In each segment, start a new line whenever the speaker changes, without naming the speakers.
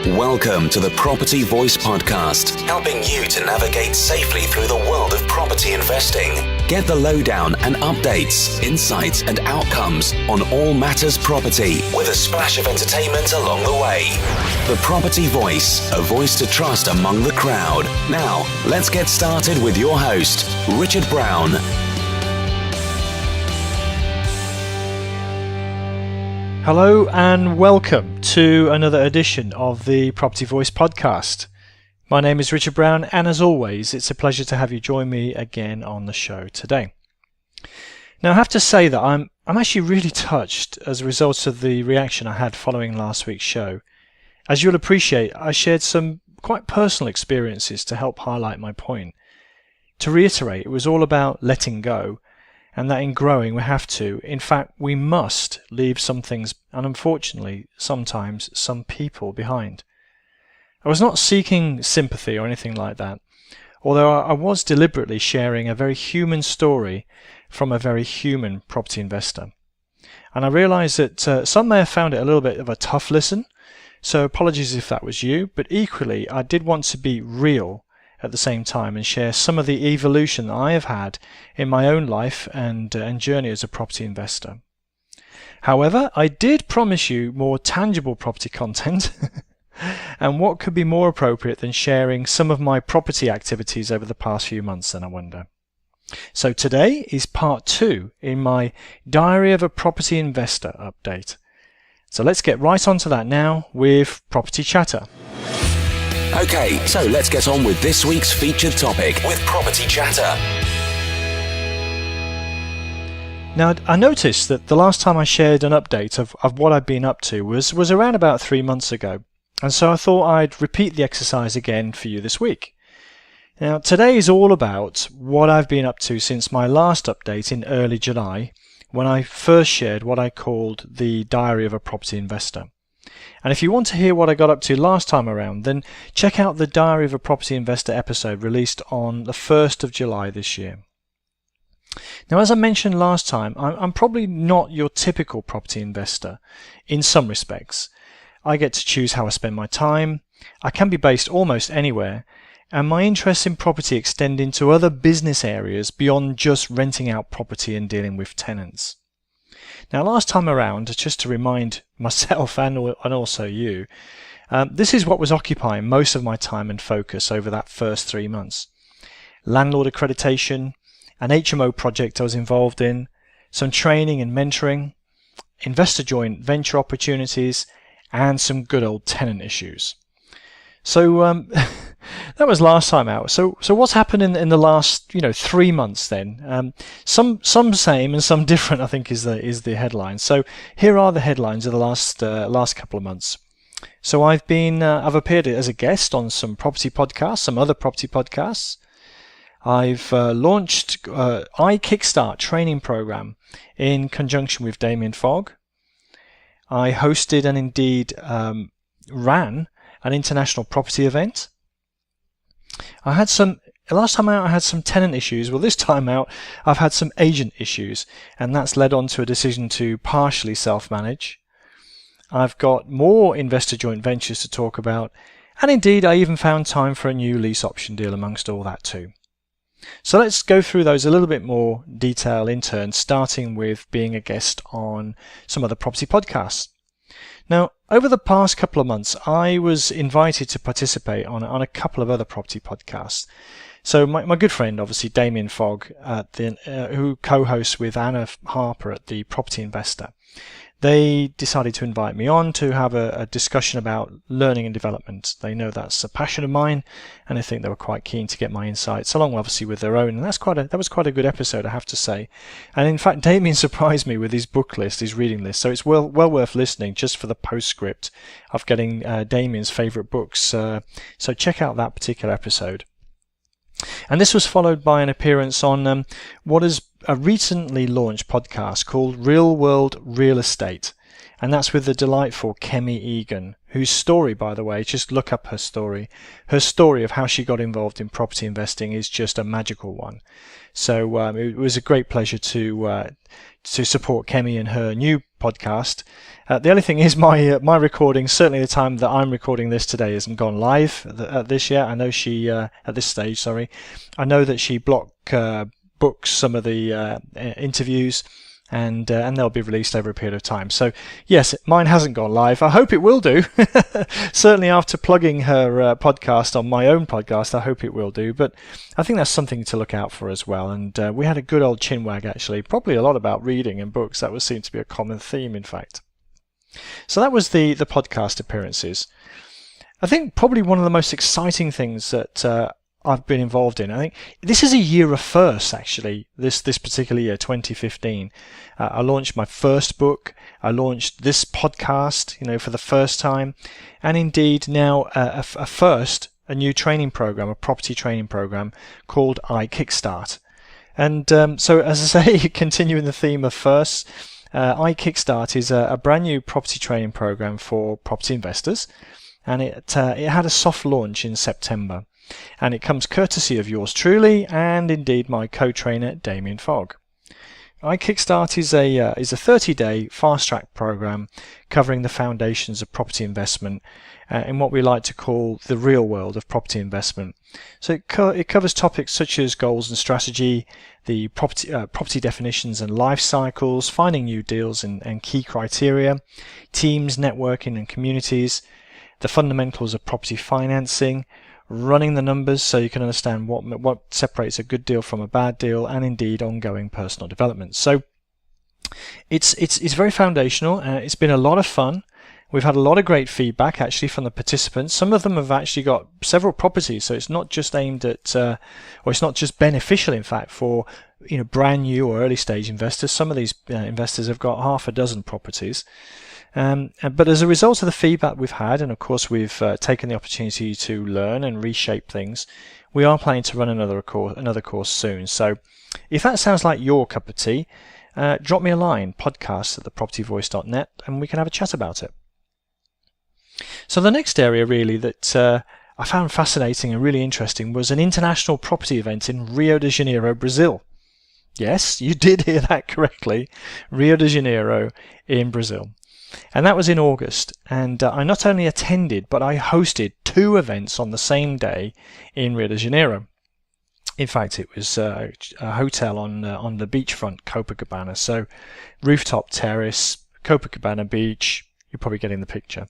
Welcome to the Property Voice Podcast, helping you to navigate safely through the world of property investing. Get the lowdown and updates, insights and outcomes on all matters property with a splash of entertainment along the way. The Property Voice, a voice to trust among the crowd. Now, let's get started with your host, Richard Brown.
Hello and welcome to another edition of the Property Voice podcast. My name is Richard Brown, and as always, it's a pleasure to have you join me again on the show today. Now, I have to say that I'm actually really touched as a result of the reaction I had following last week's show. As you'll appreciate, I shared some quite personal experiences to help highlight my point. To reiterate, it was all about letting go, and that in growing we have to, in fact we must, leave some things and unfortunately sometimes some people behind. I was not seeking sympathy or anything like that, although I was deliberately sharing a very human story from a very human property investor. And I realised that some may have found it a little bit of a tough listen, so apologies if that was you, but equally I did want to be real at the same time and share some of the evolution that I have had in my own life and journey as a property investor. However, I did promise you more tangible property content and what could be more appropriate than sharing some of my property activities over the past few months, then I wonder. So today is part 2 in my Diary of a Property Investor update. So let's get right onto that now with Property Chatter.
Okay, so let's get on with this week's featured topic with Property Chatter.
Now, I noticed that the last time I shared an update of what I'd been up to was around about 3 months ago, and so I thought I'd repeat the exercise again for you this week. Now, today is all about what I've been up to since my last update in early July, when I first shared what I called the Diary of a Property Investor. And if you want to hear what I got up to last time around, then check out the Diary of a Property Investor episode released on the 1st of July this year. Now, as I mentioned last time, I'm probably not your typical property investor in some respects. I get to choose how I spend my time, I can be based almost anywhere, and my interests in property extend into other business areas beyond just renting out property and dealing with tenants. Now, last time around, just to remind myself and also you, this is what was occupying most of my time and focus over that first 3 months. Landlord accreditation, an HMO project I was involved in, some training and mentoring, investor joint venture opportunities, and some good old tenant issues. So that was last time out. So what's happened in the last 3 months then? Some same and some different, I think is the headline. So here are the headlines of the last couple of months. So I've appeared as a guest on some property podcasts, some other property podcasts. I've launched iKickstart training program in conjunction with Damien Fogg. I hosted and indeed ran an international property event. Last time out I had some tenant issues. Well, this time out I've had some agent issues, and that's led on to a decision to partially self-manage. I've got more investor joint ventures to talk about, and indeed I even found time for a new lease option deal amongst all that too. So let's go through those a little bit more detail in turn, starting with being a guest on some other property podcasts. Now, over the past couple of months, I was invited to participate on a couple of other property podcasts. So my good friend, obviously, Damien Fogg, who co-hosts with Anna Harper at the Property Investor, they decided to invite me on to have a discussion about learning and development. They know that's a passion of mine, and I think they were quite keen to get my insights, along obviously with their own. And that was quite a good episode, I have to say. And in fact, Damien surprised me with his book list, his reading list. So it's well worth listening just for the postscript of getting Damien's favourite books. So check out that particular episode. And this was followed by an appearance on what is a recently launched podcast called Real World Real Estate. And that's with the delightful Kemi Egan, whose story, by the way, just look up her story. Her story of how she got involved in property investing is just a magical one. So it was a great pleasure to support Kemi and her new podcast. The only thing is my recording, certainly the time that I'm recording this today, hasn't gone live at this yet. I know she at this stage, sorry. I know that she books some of the interviews, and they'll be released over a period of time. So yes, mine hasn't gone live. I hope it will do. Certainly after plugging her podcast on my own podcast, I hope it will do. But I think that's something to look out for as well. And we had a good old chinwag, actually, probably a lot about reading and books. That would seem to be a common theme, in fact. So that was the podcast appearances. I think probably one of the most exciting things that I've been involved in. I think this is a year of firsts, actually, this particular year, 2015. I launched my first book. I launched this podcast, for the first time. And indeed now a new training program, a property training program called iKickstart. And so, as I say, continuing the theme of firsts, iKickstart is a brand new property training program for property investors. And it had a soft launch in September. And it comes courtesy of yours truly, and indeed my co-trainer Damien Fogg. iKickstart is a 30-day fast-track program covering the foundations of property investment in what we like to call the real world of property investment. So it covers topics such as goals and strategy, the property definitions and life cycles, finding new deals and key criteria, teams, networking and communities, the fundamentals of property financing, running the numbers so you can understand what separates a good deal from a bad deal, and indeed ongoing personal development. So it's very foundational. It's been a lot of fun. We've had a lot of great feedback actually from the participants. Some of them have actually got several properties, so it's not just aimed at, or it's not just beneficial, in fact, for brand new or early stage investors. Some of these investors have got half a dozen properties. But as a result of the feedback we've had, and of course we've taken the opportunity to learn and reshape things, we are planning to run another course soon. So if that sounds like your cup of tea, drop me a line, podcast@thepropertyvoice.net, and we can have a chat about it. So the next area really that I found fascinating and really interesting was an international property event in Rio de Janeiro, Brazil. Yes, you did hear that correctly, Rio de Janeiro in Brazil. And that was in August, and I not only attended, but I hosted 2 events on the same day in Rio de Janeiro. In fact, it was a hotel on the beachfront, Copacabana. So rooftop terrace, Copacabana beach, you're probably getting the picture.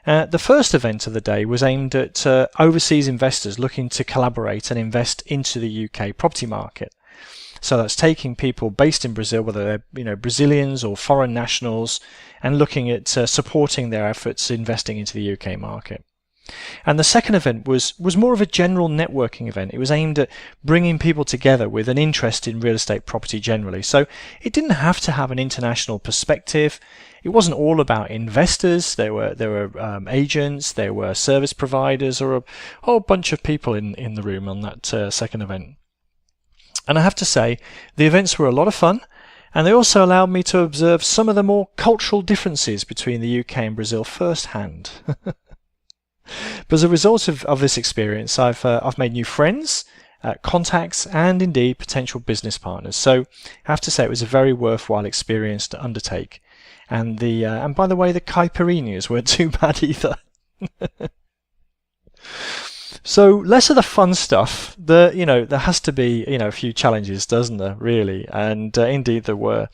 The first event of the day was aimed at overseas investors looking to collaborate and invest into the UK property market. So that's taking people based in Brazil, whether they're Brazilians or foreign nationals, and looking at supporting their efforts investing into the UK market. And the second event was more of a general networking event. It was aimed at bringing people together with an interest in real estate property generally. So it didn't have to have an international perspective. It wasn't all about investors. There were agents, there were service providers, or a whole bunch of people in the room on that second event. And I have to say, the events were a lot of fun, and they also allowed me to observe some of the more cultural differences between the UK and Brazil firsthand. But as a result of this experience, I've made new friends, contacts, and indeed potential business partners. So I have to say it was a very worthwhile experience to undertake. And by the way, the caipirinhas weren't too bad either. So less of the fun stuff. There has to be a few challenges, doesn't there? Really, and indeed there were.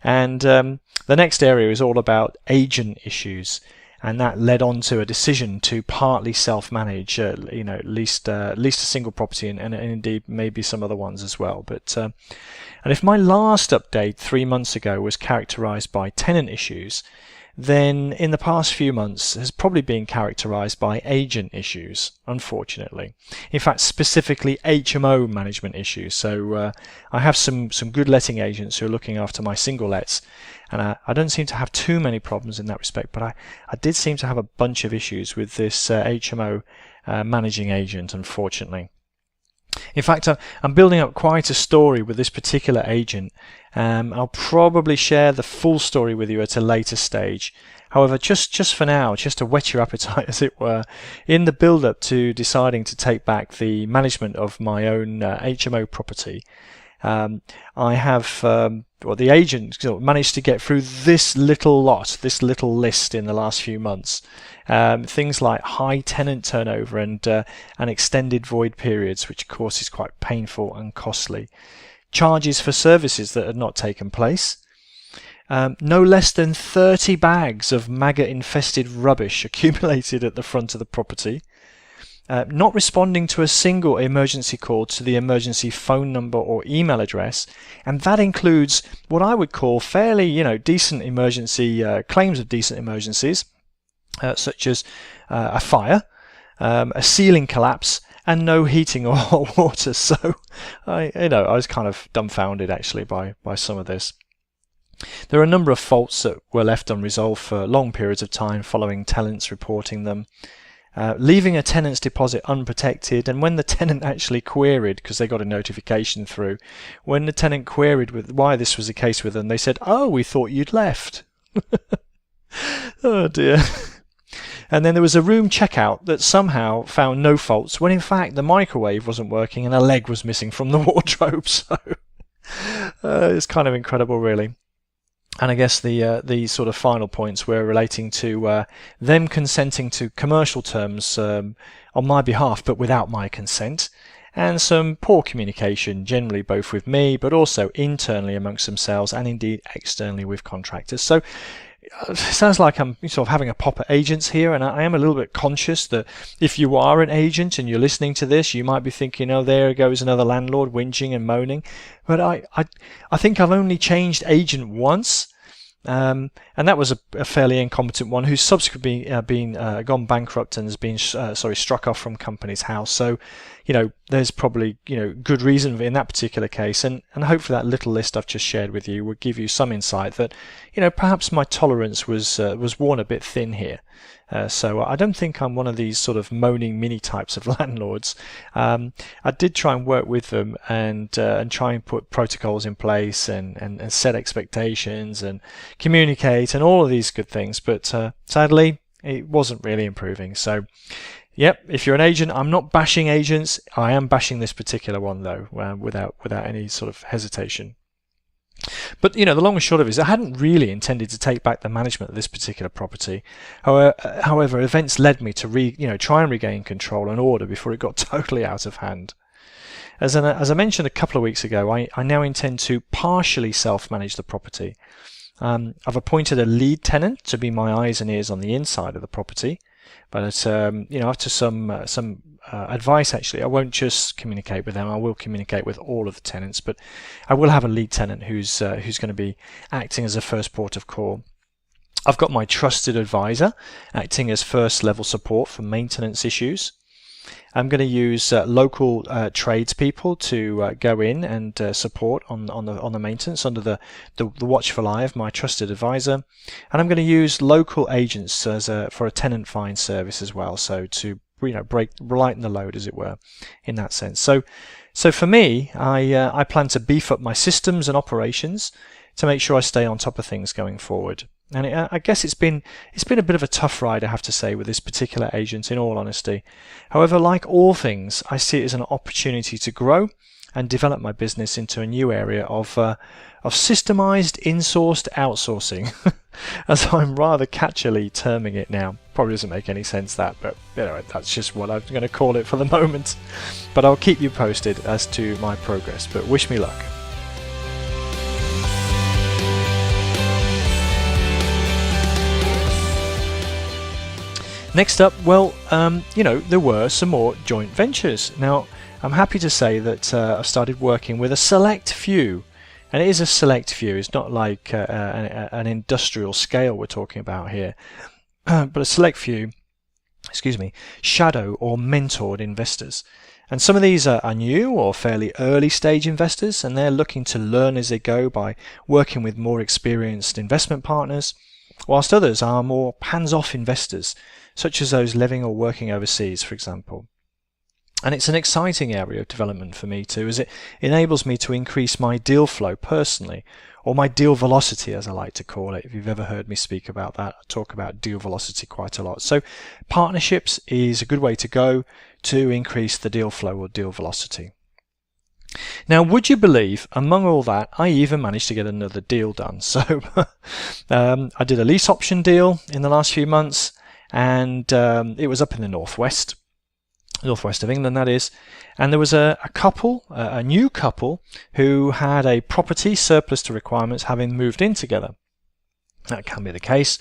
And the next area is all about agent issues, and that led on to a decision to partly self-manage, at least a single property, and indeed maybe some other ones as well. But and if my last update 3 months ago was characterised by tenant issues, then in the past few months has probably been characterised by agent issues, unfortunately. In fact, specifically HMO management issues. So I have some good letting agents who are looking after my single lets, and I don't seem to have too many problems in that respect, but I did seem to have a bunch of issues with this HMO managing agent, unfortunately. In fact, I'm building up quite a story with this particular agent. I'll probably share the full story with you at a later stage. However, just for now, just to whet your appetite, as it were, in the build-up to deciding to take back the management of my own HMO property, I have, the agent managed to get through this little list in the last few months. Things like high tenant turnover and extended void periods, which of course is quite painful and costly. Charges for services that had not taken place. No less than 30 bags of maggot-infested rubbish accumulated at the front of the property. Not responding to a single emergency call to the emergency phone number or email address, and that includes what I would call fairly, decent emergency claims of decent emergencies, such as a fire, a ceiling collapse, and no heating or hot water. So, I was kind of dumbfounded actually by some of this. There are a number of faults that were left unresolved for long periods of time following tenants reporting them. Leaving a tenant's deposit unprotected, and when the tenant actually queried, because they got a notification through, when the tenant queried with why this was the case with them, they said, "Oh, we thought you'd left." Oh dear. And then there was a room checkout that somehow found no faults, when in fact the microwave wasn't working and a leg was missing from the wardrobe. So it's kind of incredible, really. And I guess the sort of final points were relating to them consenting to commercial terms on my behalf, but without my consent, and some poor communication, generally both with me, but also internally amongst themselves, and indeed externally with contractors. So it sounds like I'm sort of having a pop at agents here, and I am a little bit conscious that if you are an agent and you're listening to this, you might be thinking, "Oh, there goes another landlord whinging and moaning." But I think I've only changed agent once, and that was a fairly incompetent one who's subsequently gone bankrupt and has been struck off from company's house. So there's probably good reason in that particular case, and hopefully that little list I've just shared with you will give you some insight that perhaps my tolerance was worn a bit thin here. So I don't think I'm one of these sort of moaning mini types of landlords. I did try and work with them and try and put protocols in place and set expectations and communicate and all of these good things, but sadly it wasn't really improving. So yep, if you're an agent, I'm not bashing agents. I am bashing this particular one though, without any sort of hesitation. But the long and short of it is I hadn't really intended to take back the management of this particular property. However, events led me to try and regain control and order before it got totally out of hand. As I mentioned a couple of weeks ago, I now intend to partially self-manage the property. I've appointed a lead tenant to be my eyes and ears on the inside of the property. But after some advice, actually, I won't just communicate with them. I will communicate with all of the tenants, but I will have a lead tenant who's going to be acting as a first port of call. I've got my trusted advisor acting as first level support for maintenance issues. I'm going to use local tradespeople to go in and support on the maintenance under the watchful eye of my trusted advisor, and I'm going to use local agents for a tenant find service as well, so to lighten the load, as it were, in that sense. So for me, I plan to beef up my systems and operations to make sure I stay on top of things going forward. And I guess it's been a bit of a tough ride, I have to say, with this particular agent, in all honesty. However, like all things, I see it as an opportunity to grow and develop my business into a new area of systemized insourced outsourcing, as I'm rather catchily terming it now. Probably doesn't make any sense, that, but that's just what I'm going to call it for the moment. But I'll keep you posted as to my progress. But wish me luck. Next up, there were some more joint ventures. Now, I'm happy to say that I've started working with a select few, and it is a select few. It's not like an industrial scale we're talking about here, but a select few, shadow or mentored investors. And some of these are new or fairly early stage investors, and they're looking to learn as they go by working with more experienced investment partners, whilst others are more hands-off investors, such as those living or working overseas, for example. And it's an exciting area of development for me too, as it enables me to increase my deal flow personally, or my deal velocity, as I like to call it. If you've ever heard me speak about that, I talk about deal velocity quite a lot. So partnerships is a good way to go to increase the deal flow or deal velocity. Now, would you believe, among all that, I even managed to get another deal done. So I did a lease option deal in the last few months, and it was up in the northwest of England, that is. And there was a couple, a new couple, who had a property surplus to requirements, having moved in together. That can be the case.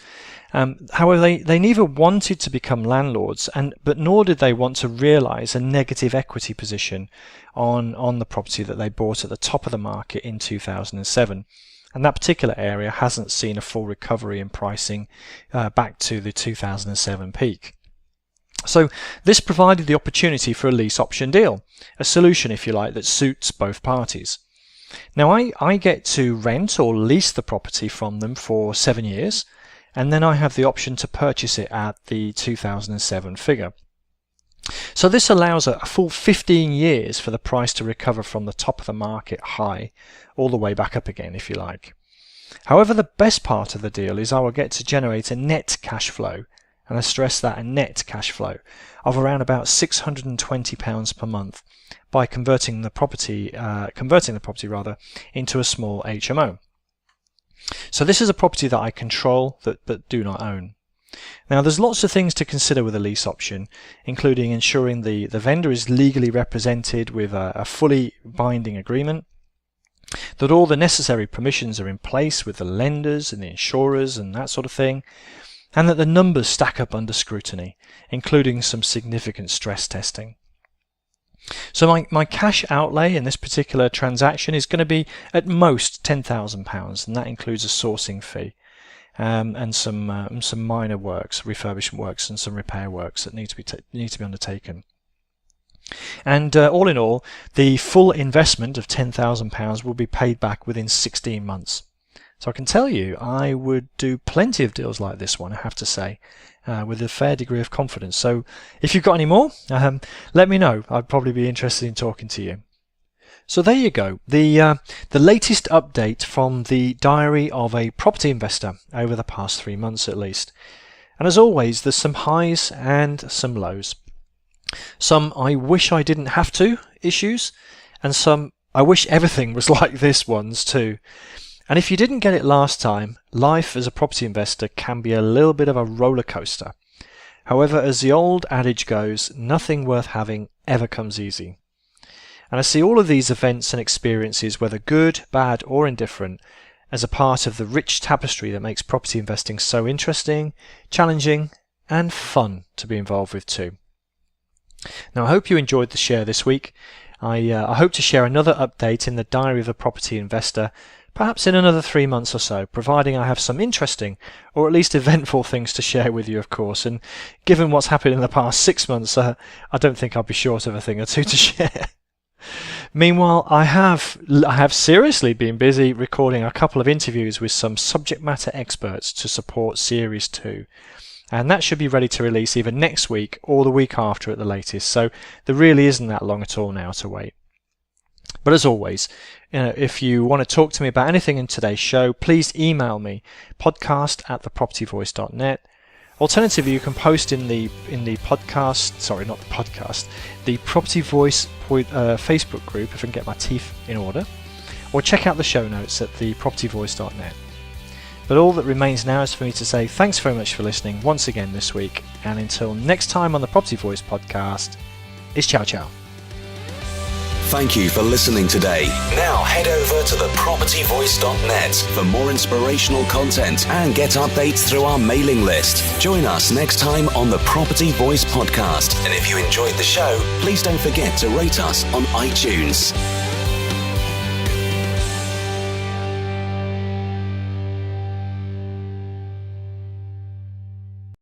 However, they neither wanted to become landlords, but nor did they want to realise a negative equity position on the property that they bought at the top of the market in 2007. And that particular area hasn't seen a full recovery in pricing back to the 2007 peak. So this provided the opportunity for a lease option deal, a solution, if you like, that suits both parties. Now I get to rent or lease the property from them for 7 years, and then I have the option to purchase it at the 2007 figure. So this allows a full 15 years for the price to recover from the top of the market high all the way back up again, if you like. However, the best part of the deal is I will get to generate a net cash flow, and I stress that, a net cash flow of around about £620 per month by converting the property into a small HMO. So this is a property that I control but do not own. Now, there's lots of things to consider with a lease option, including ensuring the vendor is legally represented with a fully binding agreement, that all the necessary permissions are in place with the lenders and the insurers and that sort of thing, and that the numbers stack up under scrutiny, including some significant stress testing. So my cash outlay in this particular transaction is going to be at most £10,000, and that includes a sourcing fee and some minor works, refurbishment works, and some repair works that need to be undertaken. And all in all, the full investment of £10,000 will be paid back within 16 months. So I can tell you, I would do plenty of deals like this one, I have to say, with a fair degree of confidence. So if you've got any more, let me know. I'd probably be interested in talking to you. So there you go, the latest update from the diary of a property investor over the past 3 months at least. And as always, there's some highs and some lows. Some I wish I didn't have to issues, and some I wish everything was like this one's too. And if you didn't get it last time, life as a property investor can be a little bit of a roller coaster. However, as the old adage goes, nothing worth having ever comes easy. And I see all of these events and experiences, whether good, bad or indifferent, as a part of the rich tapestry that makes property investing so interesting, challenging and fun to be involved with too. Now, I hope you enjoyed the share this week. I hope to share another update in the Diary of a Property Investor, perhaps in another 3 months or so, providing I have some interesting or at least eventful things to share with you, of course. And given what's happened in the past 6 months, I don't think I'll be short of a thing or two to share. Meanwhile, I have seriously been busy recording a couple of interviews with some subject matter experts to support Series 2. And that should be ready to release either next week or the week after at the latest. So there really isn't that long at all now to wait. But as always, if you want to talk to me about anything in today's show, please email me, podcast@thepropertyvoice.net. Alternatively, you can post in the podcast, sorry, not the podcast, the Property Voice Facebook group, if I can get my teeth in order, or check out the show notes at thepropertyvoice.net. But all that remains now is for me to say thanks very much for listening once again this week, and until next time on the Property Voice podcast, it's ciao ciao.
Thank you for listening today. Now head over to thepropertyvoice.net for more inspirational content and get updates through our mailing list. Join us next time on the Property Voice podcast. And if you enjoyed the show, please don't forget to rate us on iTunes.